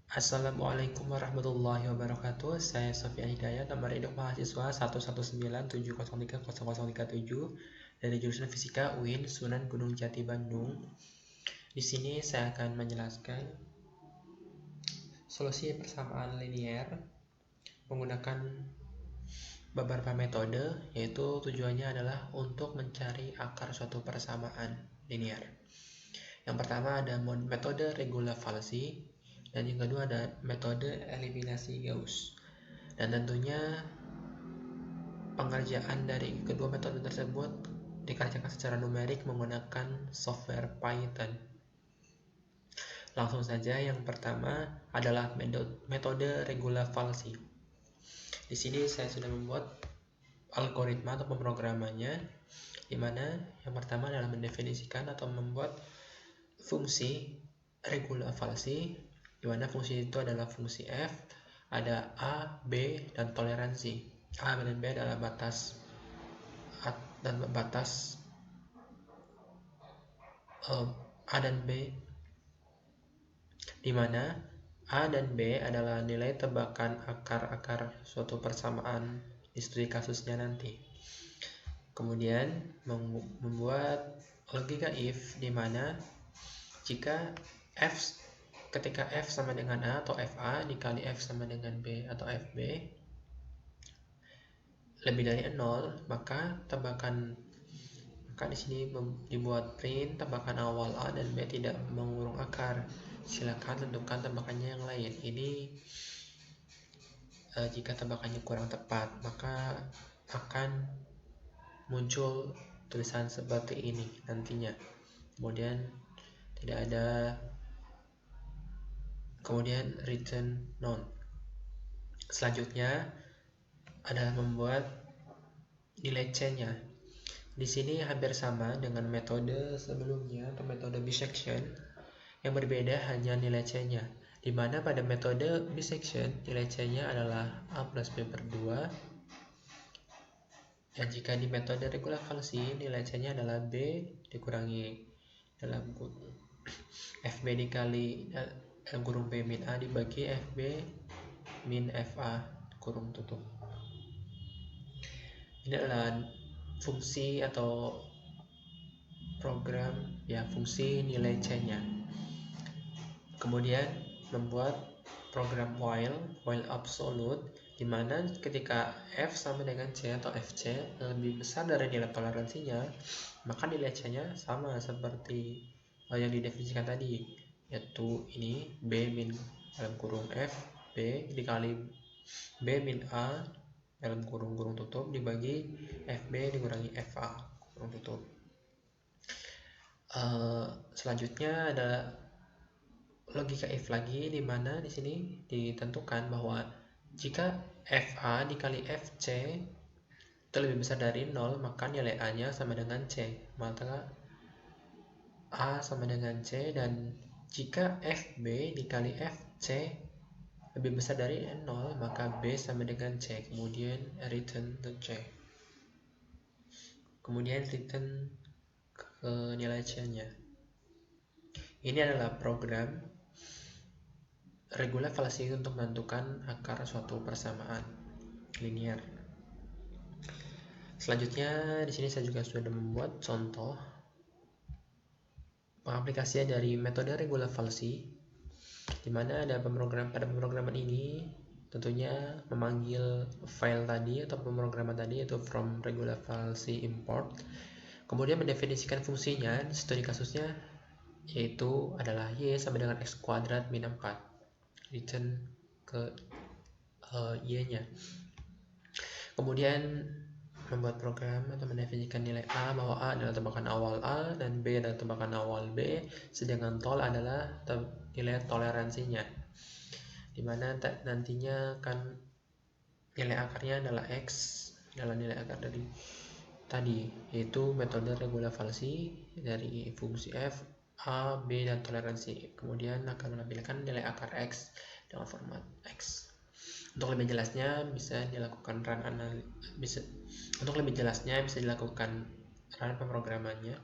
Assalamualaikum warahmatullahi wabarakatuh. Saya Sofyan Hidayat, nomor induk mahasiswa 119703037 dari jurusan Fisika UIN Sunan Gunung Jati Bandung. Di sini saya akan menjelaskan solusi persamaan linear menggunakan beberapa metode, yaitu tujuannya adalah untuk mencari akar suatu persamaan linear. Yang pertama ada metode regula falsi, dan yang kedua ada metode eliminasi Gauss. Dan tentunya pengerjaan dari kedua metode tersebut dikerjakan secara numerik menggunakan software Python. Langsung saja, yang pertama adalah metode regula falsi. Di sini saya sudah membuat algoritma atau pemrogramannya, di mana yang pertama adalah mendefinisikan atau membuat fungsi regula falsi, di mana fungsi itu adalah fungsi f, ada a, b, dan toleransi. A dan b adalah batas a dan b, di mana a dan b adalah nilai tebakan akar-akar suatu persamaan di studi kasusnya nanti. Kemudian membuat logika if, di mana ketika f sama dengan a atau fa dikali f sama dengan b atau fb lebih dari 0, maka di sini dibuat print tebakan awal a dan b tidak mengurung akar. Silakan tentukan tebakannya yang lain. Ini jika tebakannya kurang tepat, maka akan muncul tulisan seperti ini nantinya. Kemudian return none. Selanjutnya adalah membuat nilai c-nya. Di sini hampir sama dengan metode sebelumnya atau metode bisection. Yang berbeda hanya nilai c-nya, di mana pada metode bisection nilai c-nya adalah a plus b per 2. Dan jika di metode regula falsi nilai c-nya adalah b dikurangi dalam kurung fb dikali dalam kurung b min a dibagi fb min fa kurung tutup. Ini adalah fungsi atau program fungsi nilai c-nya. Kemudian membuat program while absolute, di mana ketika f sama dengan c atau fc lebih besar dari nilai toleransinya, maka nilai c-nya sama seperti yang didefinisikan tadi, yaitu ini b min dalam kurung f b dikali b min a dalam kurung tutup dibagi fb dikurangi fa kurung tutup. Selanjutnya adalah logika if lagi, di mana di sini ditentukan bahwa jika fa dikali fc itu lebih besar dari 0, maka nilai a-nya sama dengan c, maka a sama dengan c, dan jika fb dikali fc lebih besar dari 0, maka b sama dengan c. Kemudian return to c. Kemudian return ke nilai c-nya. Ini adalah program regula falsi untuk menentukan akar suatu persamaan linear. Selanjutnya di sini saya juga sudah membuat contoh pengaplikasian dari metode regula falsi, di mana ada pada pemrograman ini tentunya memanggil file tadi atau pemrograman tadi, yaitu from regula falsi import. Kemudian mendefinisikan fungsinya di studi kasusnya, yaitu adalah y sama dengan x kuadrat min 4. Return ke y-nya. Kemudian membuat program atau mendefinisikan nilai a, bahwa a adalah tebakan awal a dan b adalah tebakan awal b, sedangkan tol adalah nilai toleransinya, dimana nantinya kan nilai akarnya adalah x, adalah nilai akar dari tadi, yaitu metode regula falsi dari fungsi f, a, b, dan toleransi. Kemudian akan menampilkan nilai akar x dengan format x. Untuk lebih jelasnya bisa dilakukan run pemrogramannya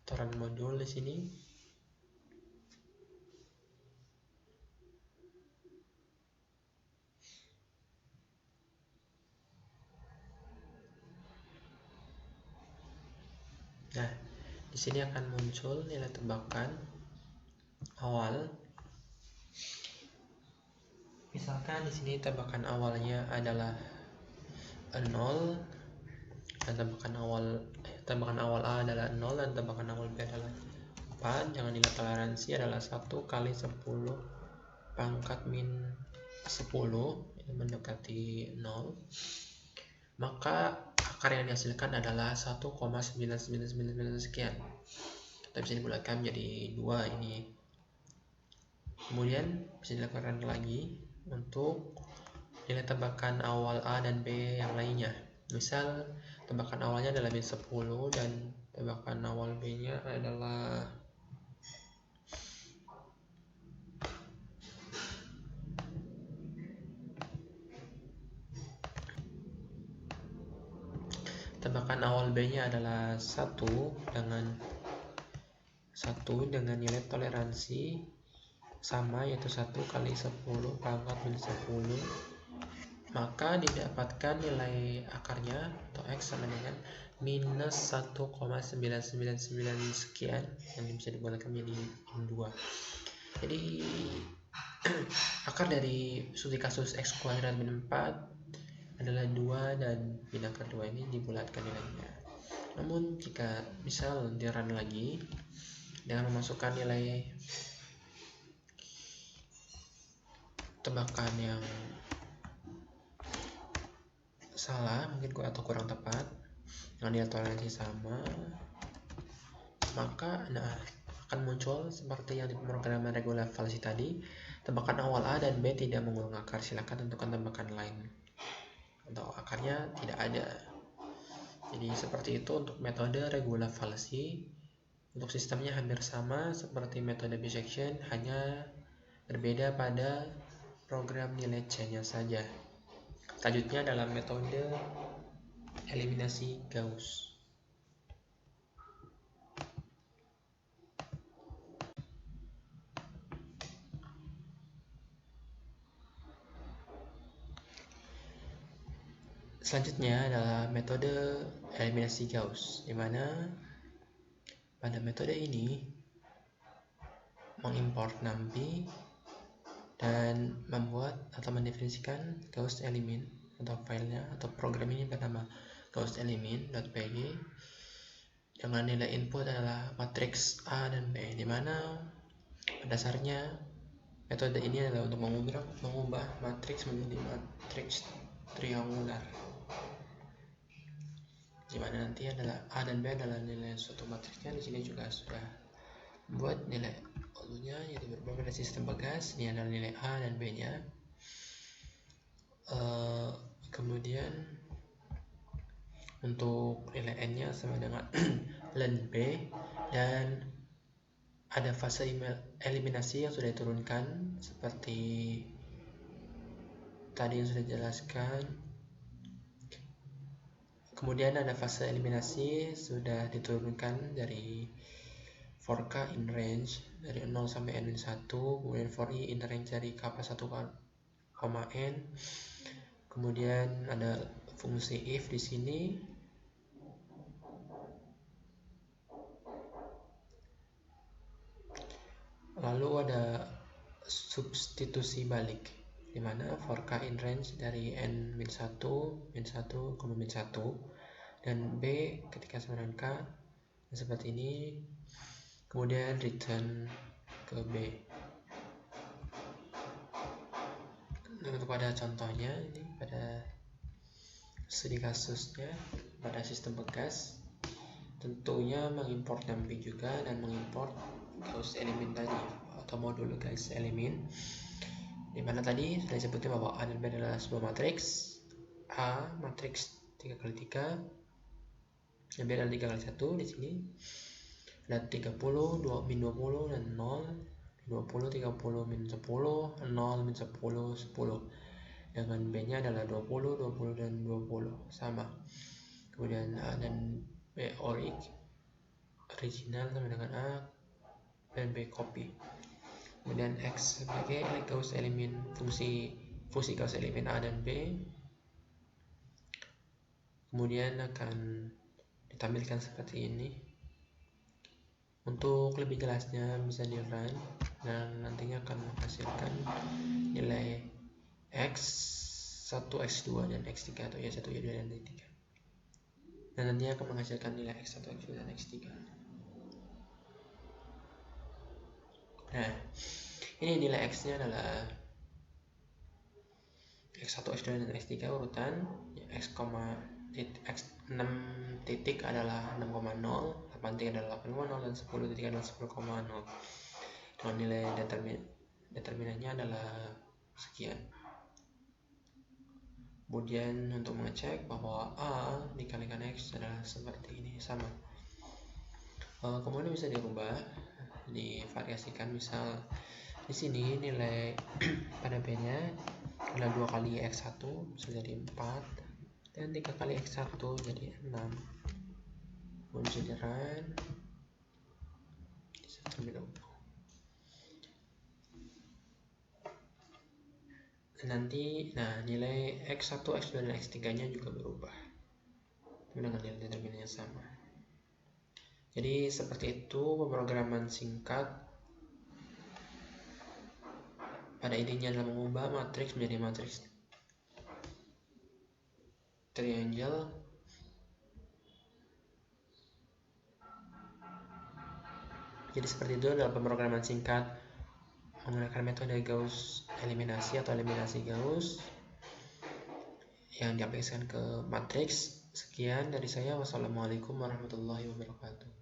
atau run modul di sini. Nah, di sini akan muncul nilai tebakan awal. Misalkan di sini tebakan awalnya adalah 0 dan tebakan awal A adalah 0 dan tebakan awal B adalah 4. Jangan nilai toleransi adalah 1 kali 10 pangkat min 10 yang mendekati 0. Maka akar yang dihasilkan adalah 1,9999 sekian. Kita bisa dibulatkan menjadi 2 ini. Kemudian bisa dilakukan lagi untuk nilai tebakan awal A dan B yang lainnya. Misal tebakan awalnya adalah min 10 dan tebakan awal B nya adalah tebakan awal B nya adalah 1 dengan nilai toleransi sama, yaitu 1 kali 10 pangkat min 10. Maka didapatkan nilai akarnya atau X sama dengan minus 1,999 sekian yang bisa dibulatkan menjadi 2. Jadi akar dari studi kasus X kuadrat min 4 adalah 2 dan min akar 2 ini dibulatkan nilainya. Namun jika misal di-run lagi dengan memasukkan nilai tebakan yang salah mungkin atau kurang tepat dengan nilai toleransi sama, maka akan muncul seperti yang di pemrograman regular falsi tadi, tebakan awal A dan B tidak mengulung akar. Silakan tentukan tebakan lain atau akarnya tidak ada. Jadi seperti itu untuk metode regular falsi. Untuk sistemnya hampir sama seperti metode bisection, hanya berbeda pada program nilai C-nya saja. Selanjutnya dalam metode eliminasi Gauss. Selanjutnya adalah metode eliminasi Gauss, di mana pada metode ini mengimport NumPy dan membuat atau mendefinisikan Gauss element atau filenya atau program ini bernama gausselement.py dengan nilai input adalah matriks A dan B, di mana dasarnya metode ini adalah untuk mengubah matriks menjadi matriks triangular, di mana nanti adalah A dan B adalah nilai suatu matriksnya. Di sini juga sudah buat nilai nya, yaitu berbeda dari sistem Begas. Ini adalah nilai A dan B nya. Kemudian untuk nilai N nya sama dengan len B, dan ada fase eliminasi yang sudah diturunkan seperti tadi yang sudah dijelaskan. Kemudian ada fase eliminasi sudah diturunkan dari for K in range dari 0 sampai N-1, kemudian for I in range dari K plus 1, N. Kemudian ada fungsi if di sini. Lalu ada substitusi balik, di mana for K in range dari N-1, min1, dan B ketika sama dengan K seperti ini. Kemudian return ke B. Untuk pada contohnya ini pada studi kasusnya pada sistem Begas, tentunya mengimport NumPy juga dan mengimport Gauss element tadi atau modul Gauss element, di mana tadi sudah disebutkan bahwa A dan B adalah sebuah matriks. A matriks 3x3 dan B adalah 3x1. Di sini ada 30, min 20 dan 0, 20, 30, min 10, 0, min 10, 10. Dengan B nya adalah 20, 20 dan 20 sama. Kemudian A dan B original sama dengan A dan B copy. Kemudian X sebagai Gauss element, fungsi Gauss element A dan B. Kemudian akan ditampilkan seperti ini. Untuk lebih jelasnya bisa di run dan nantinya akan menghasilkan nilai X1, X2, dan X3 atau Y1, Y2, dan Y3. Dan nantinya akan menghasilkan nilai X1, X2, dan X3. Nah, ini nilai X-nya adalah X1, X2, dan X3 urutan. X6 titik adalah 6,0, 8 titik adalah 8,0, dan 10 titik adalah 10,0. Dan nilai determinannya adalah sekian. Kemudian untuk mengecek bahwa A dikalikan X adalah seperti ini, sama. Kemudian bisa dirubah, divariasikan. Misal di sini nilai pada B-nya adalah 2 kali X1 bisa jadi 4, dan 3 kali X1 jadi 6. Kemudian bisa di run, nanti nilai X1, X2, dan X3 nya juga berubah dengan nilai determinan yang sama. Jadi seperti itu pemrograman singkat. Pada intinya adalah mengubah matriks menjadi matriks triangle. Jadi seperti itu adalah pemrograman singkat menggunakan metode Gauss eliminasi atau eliminasi Gauss yang diaplikasikan ke matriks. Sekian dari saya. Wassalamualaikum warahmatullahi wabarakatuh.